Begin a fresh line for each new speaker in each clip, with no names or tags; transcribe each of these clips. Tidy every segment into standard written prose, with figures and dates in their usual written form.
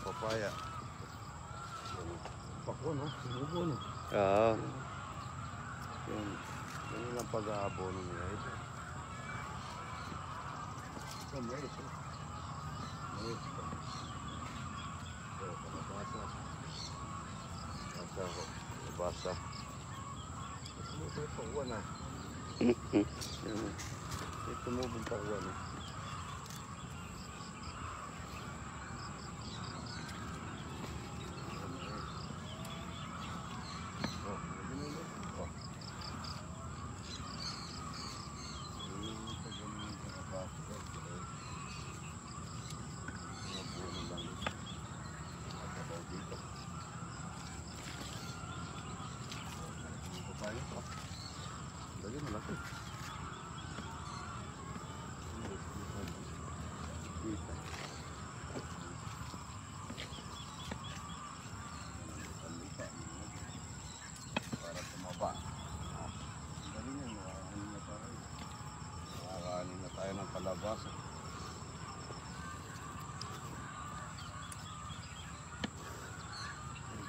Papaya. Pako, no? Sinubo, no?
Oo.
Yan ang pag-aabono nila ito. Ito, mais, eh. Mais ito. Ito, kalabasa. Kalabasa. Ito, pauwan, ah. Ito mo bang pauwan, ah. Lagi malaki. Para tumaba. Dali niya, nakakanin na tayo ng kalabasa.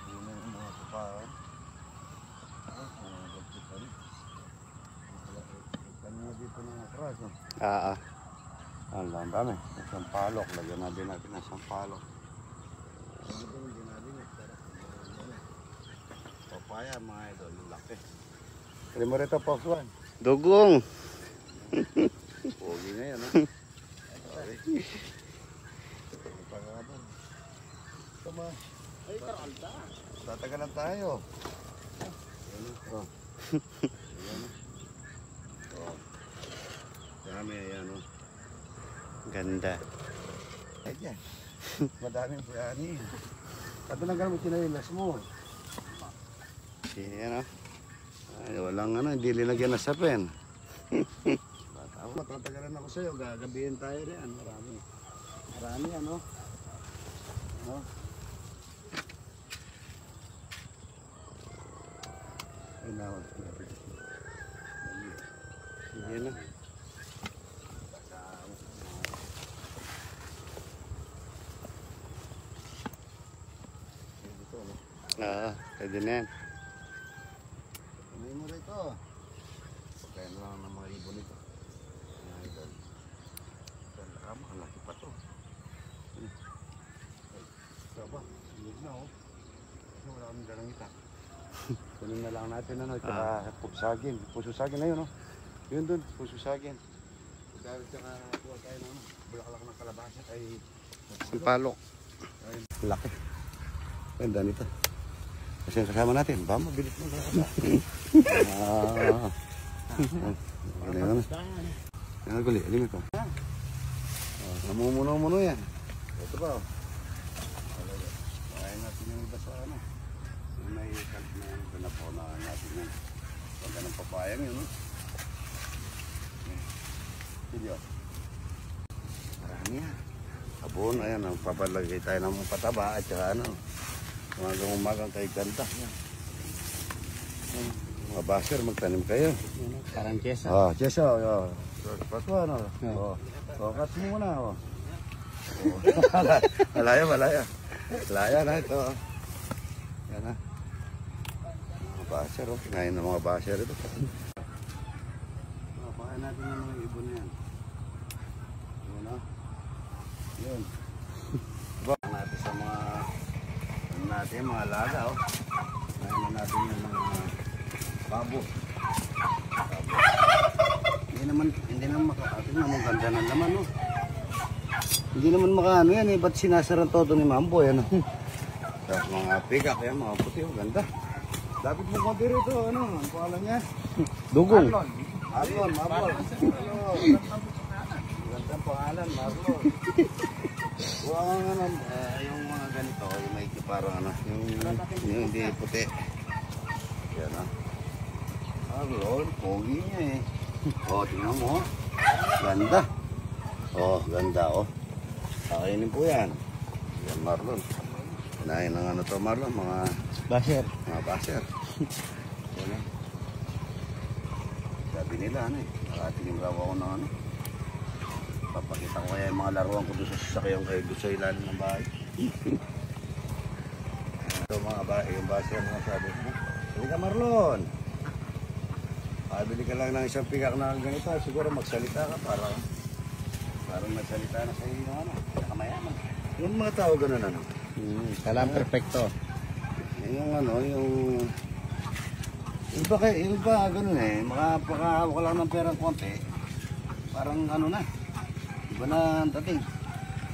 Puno yung mga kapaan. Dito ng atras, no? Ang dami. Isang palok. Lagyan natin ng isang palok. Papaya, mga idol. Yung laki. Pwede mo rito, Fox 1.
Dugong.
Pogi na yan, ha? Okay. Pagkakaban. Tama. Ay, karalta. Tatagalan tayo. Ayan, dami, ayan, o.
Ganda.
Ayan. Madaming puyani. Patulanggan mo sinailas mo.
Ayan, o. Ay, walang hindi linagyan na sapin.
Matatagalan ako sa'yo. Gagabihin tayo rin. Marami. Marami, ano? No? Ay, nawag.
Sige na. Pwede na yan.
Pagkain mo rito. Pagkain mo lang ng mga ibon ito. Malaki pa to. Saba, hindi na, oh. Kasi wala kaming dalang ita. Kunin na lang natin, ano, ito pusagin. Pususagin na yun, oh. Yun dun, pususagin. Pagkawit ka kuha tayo ng bulaklak ng kalabasa ay
Palok.
laki. Ganda nito. Kasi yung kasama natin, ba mabilis mo kalabasa. Ano yun? Yan ang guli, alim ito. Namumuno-muno yan. Ito ba, oh. Kaya natin yung iba sa ano. May kalp na yan, pinapunahan natin yan. Pagka ng papayang yun, no? Video. Marami yan. Abon, ayan, papalagay tayo ng pataba at saka ano. Umagang kay ganda. Mga baser, magtanim kayo.
Parang chesa.
Chesa, pato ano. Kat mo muna. Malaya. Malaya na ito. Yan na. Mga baser, kinain ng mga baser ito. Pakain natin ng mga ibon na yan. Yun, o. Yun. Baka natin sa mga alaga, oh. Kinain natin yung mga babo. Hindi naman makakatin na mong ganda ng laman, oh. Hindi naman makaano yan, eh. Ba't sinasarang todo ni Mambo, yan, oh. Tapos mga pigak, yan, mga puti, oh. Ganda. Dapat mo konti rito, ano, ang pangalan niya?
Dugong.
Marlon. Ganda pangalan, Marlon. Yung mga ganito, yung may parang ano, yung hindi puti. Yan, ah. Marlon, pogi niya, eh. O, tingnan mo, oh. Ganda. Oh, ganda, oh. Kakainin po yan. Yan, Marlon. Kinain ng ano to, Marlon, mga
Baser.
baser. Yan, sabi nila, ano eh, nakatingin raw ako ng ano. Papakita ko kaya yung mga laruan ko doon sa sasakyan kayo doon sa ilalim ng bahay. Ito mga bahay, yung base yung mga sabi ko. Hindi ka Marlon. Bili ka lang ng isang pigak na ganito, siguro magsalita ka parang nagsalita na sa iyo ano, nakamayaman. Yung mga tao ganun ano.
Kailangan perfecto.
Yung ano, yung iba ganun eh, makapakahawak ka lang ng perang konti, parang ano na, iba na ang dating.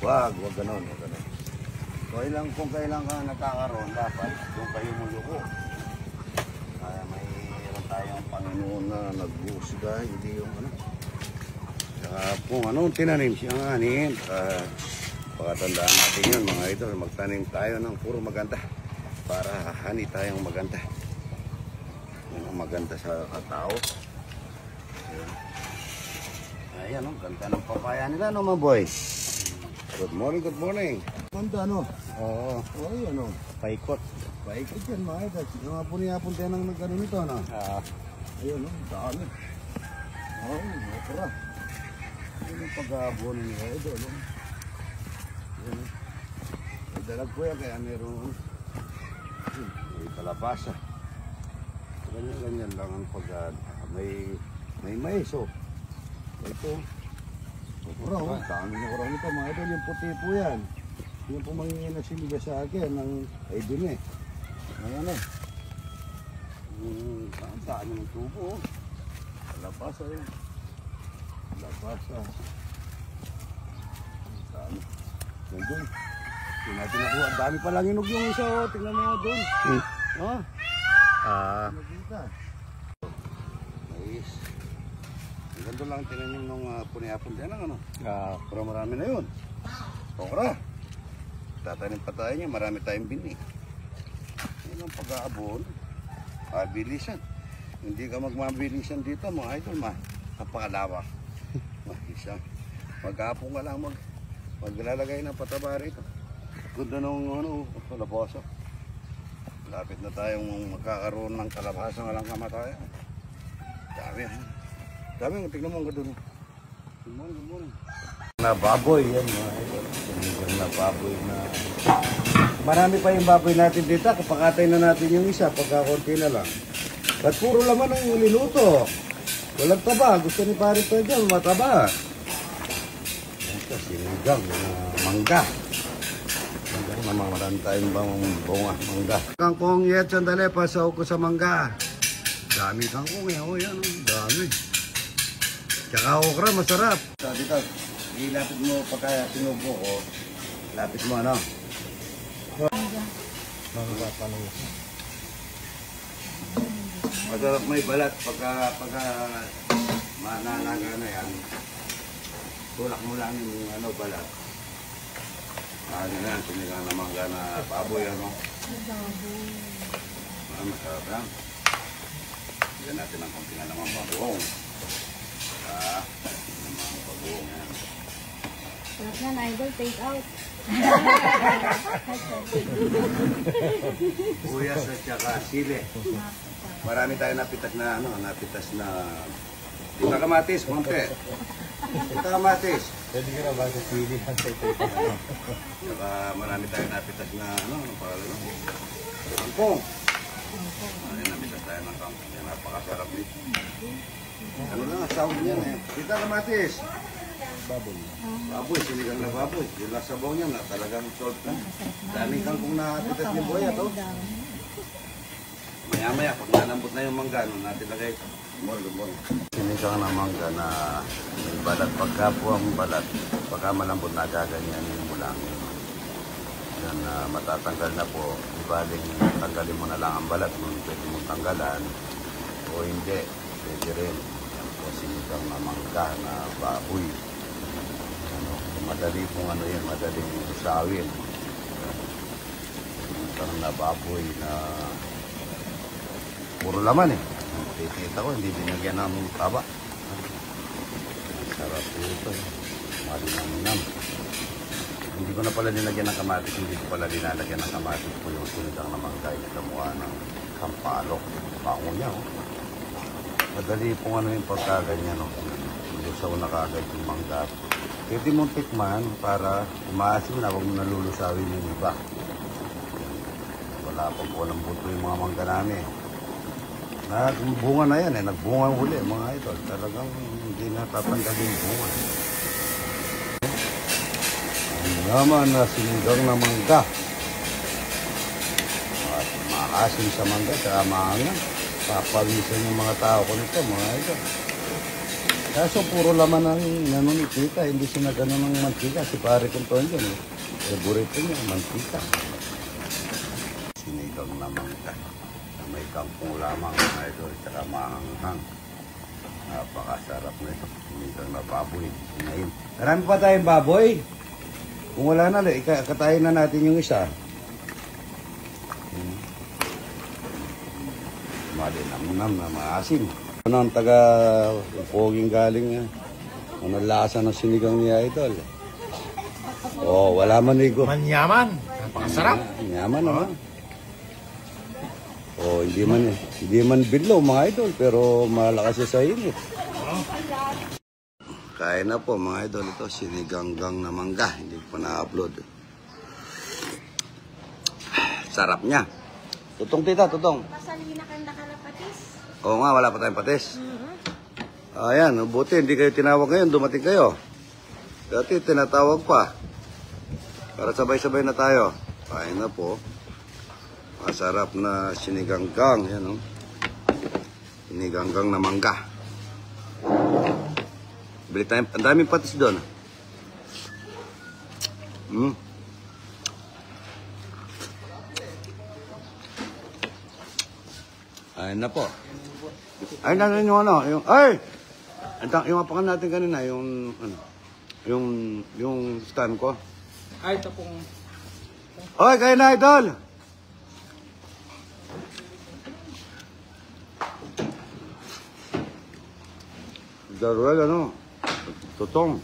Wag ganun, wag ganun. Kung kailan ka nagkakaroon, dapat yung kayo muluko. Kaya mayroon tayong Panginoon na nag-uusga, hindi yung ano. Saka kung ano, tinanim siyang anin, pagkatandaan natin yun mga idol, magtanim tayo ng puro maganda para hani tayong maganda. Yun ang maganda sa katao. Ayan o, ganda ng papaya nila no mga boy. Good morning, good morning. Ganda no?
Oo.
Oo, yan o.
Paikot.
Paikot yan mga idol. Yung hapon tayo nang nagano nito no? Ayun o, dami. Oo, okra. Yun ang pag-aabonin nila idol. Yan o. May dalag ko yan kaya meron may kalabasa. Ganyan lang ang may mais o. Ito. Okra o. Dami na okra nito mga idol. Yung puti po yan. Yung pumangingin na siliga sa akin ng idol eh. Ayan o. Saan yung tubo o. Kalabasa yun. Kalabasa. Saan? Yan doon. Hindi natin nakuha. Ang dami palang inog yung isa o. Tingnan mo doon. Oh. Nakita. Mais. Ang ganda lang tinanim nung puni-apon din ang ano. Pero marami na yun. Okra. Tatanim pa tayo niya. Marami tayong bini. Yan ang pag-aabon. Bilisan. Hindi ka magmabilisan dito mga idol. Kapakalawak. Isang mag-apong ka lang maglalagay ng pataba rito. Ganda nung ano, kalabasa. Lapit na tayong magkakaroon ng kalabasa nga lang kamatayan. Dami ha. Dami, tignan mo ang ganda. Good morning. Na baboy yan mga idol. Na baboy na. Marami pa yung baboy natin dito. Kapakatay na natin yung isa pagkakunti na lang. Ba't puro laman ang niluto? Walang taba. Gusto ni pare pa dyan, mataba. Ito, sinigang na mangga. Marami tayong bunga, mangga. Kangkong yet, sandali, pasaw ko sa mangga. Dami kangkong eh, o yan, dami. Tsaka okra, masarap. Dito, ilapit mo pagka sinubo ko. Lapit mo, ano?
Mangga pa nung
Masarap may balat pagka mananaga na yan. Tulak mo lang yung ano, balat. Ano na yan, sinigang na mangga na baboy, ano? Masarap yan. Bigyan natin ang konti na naman bagoong. Naman bagoong yan.
Sarap yan, idol. Take out.
Uyas at saka sili. Marami tayo napitas na, Ito kamatis, konti. Ito kamatis.
Pwede ka na ba sa sili?
Saka marami tayo napitas na, kangkong. Napitas tayo ng kangkong. Yan, napakasarap nito. Ano lang, sound niyan eh. Ito kamatis. Baboy, sinigang na baboy. Yung lasabaw niya na talagang salt na. Daming kangkong na napitas ni Boya to. Maya-maya, pag nalambot na yung mangga, natin lagay ito. Good morning. Sinigang na mangga na may balat. Pagka po ang balat, pagka malambot na gaganyanin mo lang. Yan, matatanggal na po. Ibaling, tanggalin mo na lang ang balat. Pwede mong tanggalan o hindi. Pwede rin. Yan po, sinigang na mangga na baboy. Madali pong ano yan, madaling usawin. Sinigang na baboy na puro laman eh. Titita ko, hindi binigyan ng taba. Sarap po ito. Malinam-nam. Hindi ko na pala nilagyan ng kamatis. Hindi ko pala linalagyan ng kamatis po yung sinigang na mangga. Kamukha ng Sampalok. Bango niya, oh. Madali pong ano yung pagkaganyan, oh. Lusaw na kagad yung mangga. Pwede mong tikman para umaasim na, huwag mo nalulusawin yung iba. Wala pang walang buto yung mga mangga namin. Nagbunga na yan, nagbunga huli mga idol. Talagang hindi na tatanggalin yung bunga. Ang naman na sinigang na mangga. At maasim sa mangga, saka maangang. Papawisan yung mga tao ko nito, mga idol. Kaso puro laman ang nanon tita, hindi sinagano ng mantika. Si pare kong to yun, favorite niya, mantika. Sinigang na mangga. May kangkong lamang, mga idol, tsaka mahanghang. Napakasarap na ito. Sinigang na baboy. Sinayin. Marami pa tayong baboy. Kung wala na, katayin na natin yung isa. Malinamnam na maasim. Ano ang taga-poging galing, ano lasa ng sinigang niya, idol. Oh, wala manigo.
Manyaman. Napakasarap.
Yaman naman. Oh, hindi man bilog mga idol, pero malakas siya sa init. Kain na po mga idol, ito siniganggang na mangga, hindi pa na-upload. Sarap niya. Tutong tita, tutong.
Masali na kang nakarapatis.
Oo nga, wala pa tayong patis. Ayan, buti hindi kayo tinawag ngayon, dumating kayo. Dati tinatawag pa. Para sabay-sabay na tayo. Kain na po. Masarap na siniganggang, yan o. Siniganggang na mangga. Bili tayo, ang daming patis doon. Ayun na po. Ay, natin yung ano, yung, ay! Yung apakan natin kanina, yung, ano, yung stand ko.
Ay, ito pong...
Oy, kayo na, idol! Daruel, ano? Tutong.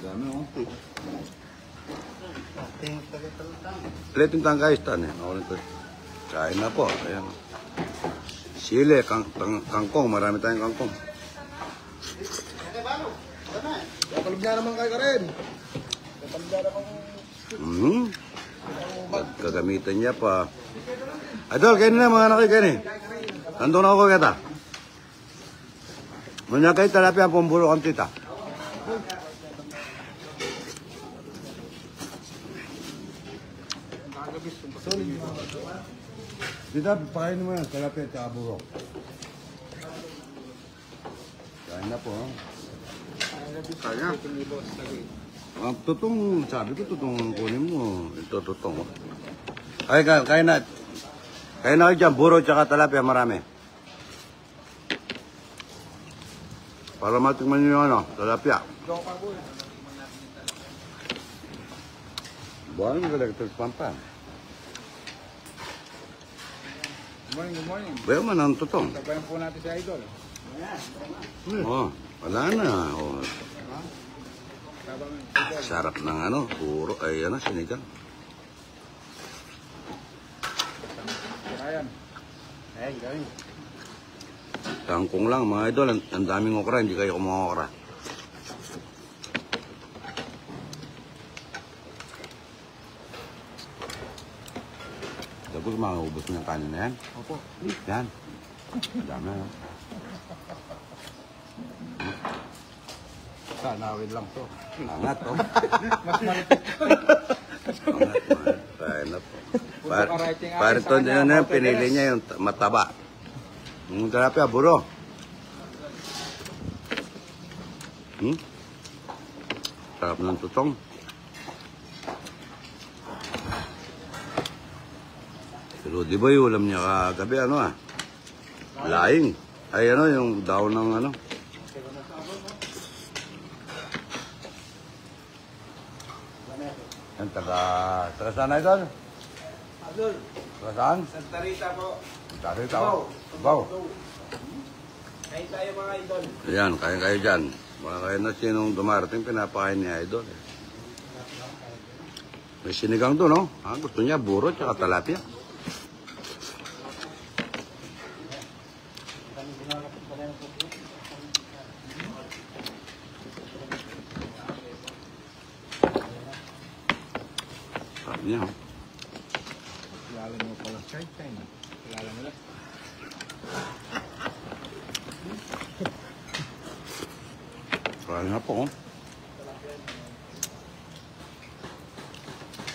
Dami, oh. Plating tangkay stand, eh. Kain na po. Ayan. Sile, kangkong. Marami tayong kangkong.
Kapalog na naman kayo ka rin. Kapalog na naman...
Gagamitan niya pa. Idol, kayo na mga anak kayo kayo. Nandun ako kita. Muna kayo talapia pong buro kang tita. Tita, pakain mo yan. Talapia at saka buro. Kain na po. Kain na. Ang tutong, sabi ko tutong ang kunin mo. Ito tutong. Ay, kain na. Kain na kayo dyan. Buro at saka talapia, marami. Para matikman nyo yung ano, talapia. Buwan yung electric pump pa.
Good morning, good morning.
Bayo man ang tutong.
Sabayan po natin si Idol.
Oh, wala na. Oh. Sarap ng ano, puro, ay ano, sinigang.
Ryan. Ay, gawin.
Kangkong lang, mga idol, ang daming okra, hindi kayo kumuha okra. Tapos makaubos mo yung kanin na yan.
Opo.
Yan. Dami na.
Sanawin lang to.
Angat, oh.
Mas malapit.
Angat, man. Kaya na po. Para ito na yung pinili niya yung mataba. Yung talapia, buro. Sarap ng tutong. Pero di ba yung ulam niya kagabi, ano ah? Laing. Ay ano, yung daw ng ano. Yan, taga saan na ito? Taga saan?
Santa Rita po.
Santa Rita, oh. Baw.
Kain tayo mga idol.
Ayan, kain kayo dyan. Mga kayo na sinong dumarating, pinapakain ni Idol. May sinigang doon, no? Ah, gusto niya, buro, tsaka talapia.
niya.
Kilala mo pala. Shark Tank. Kilala mo lang.
Kaya nga po.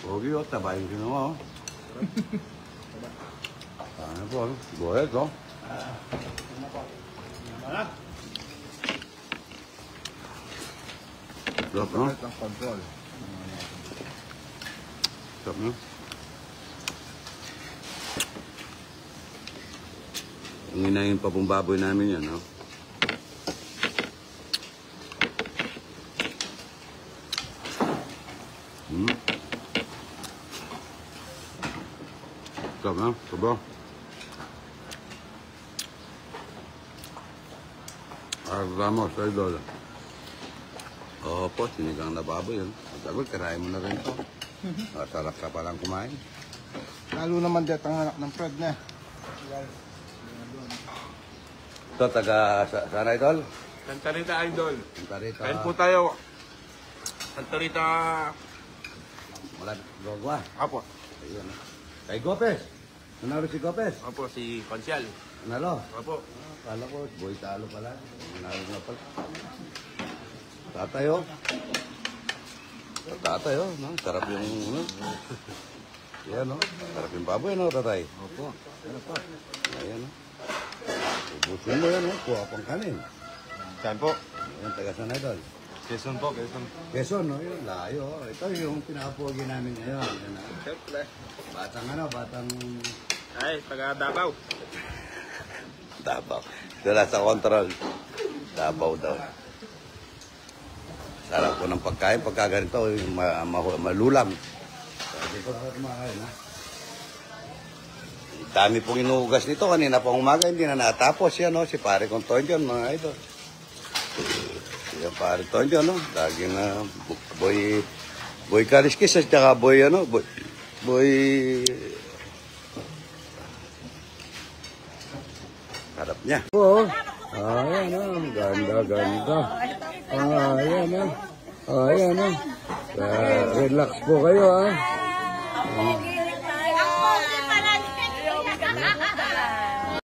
Pogi o, taba yung ginawa. Kaya po. Buhay ito. Sarap no?
Ang control.
Sarap no? Ang inayin pa pong baboy namin yan, no? Sarap no? Sobrang. Ramos, idol. Opo, sinigang na baboy yun. Matagal, kirahin mo na rin ito. Sarap ka palang kumain.
Lalo naman dito ang anak ng Fred na.
Ito, taga sana idol?
Santa Rita Idol.
Santa Rita.
Kain po tayo. Santa Rita.
Wala, Gogwa.
Apo.
Ayun. Kay Gopes. Nanalo si Gopes.
Apo, si Konsyal.
Nanalo.
Apo.
Kala ko, boy talo pala. Nanalo nga pala. Tatayo. Tatayo, no? Sarap yung, no? Yan, no? Sarap yung baboy, no, tatay? Opo. Ano pa? Ayan, no? Ubusin mo yan, no? Kuha pang kanin.
Saan po?
Ayan, taga saan idol?
Quezon po, Quezon.
Quezon, no? Yun, layo. Ito yung pinapogi namin ngayon. Yan, no?
Siyempre.
Batang ano, batang...
Ay, taga Davao.
Davao. Dala sa control. Davao daw. Sarap po ng pagkain. Pagka ganito, malulam. Sabi ko sa kumakain, ha? Dami pong inuugas nito. Kanina pong umaga, hindi na natapos yan, no? Si pare kong Tonjon, mga idol. Yan pare Tonjon, no? Lagi na boy kaliskis at saka boy, ano? Boy... Harap niya. Oo. Ayan o. Ganda. Ayan o. Ayan o. Relax po kayo ha.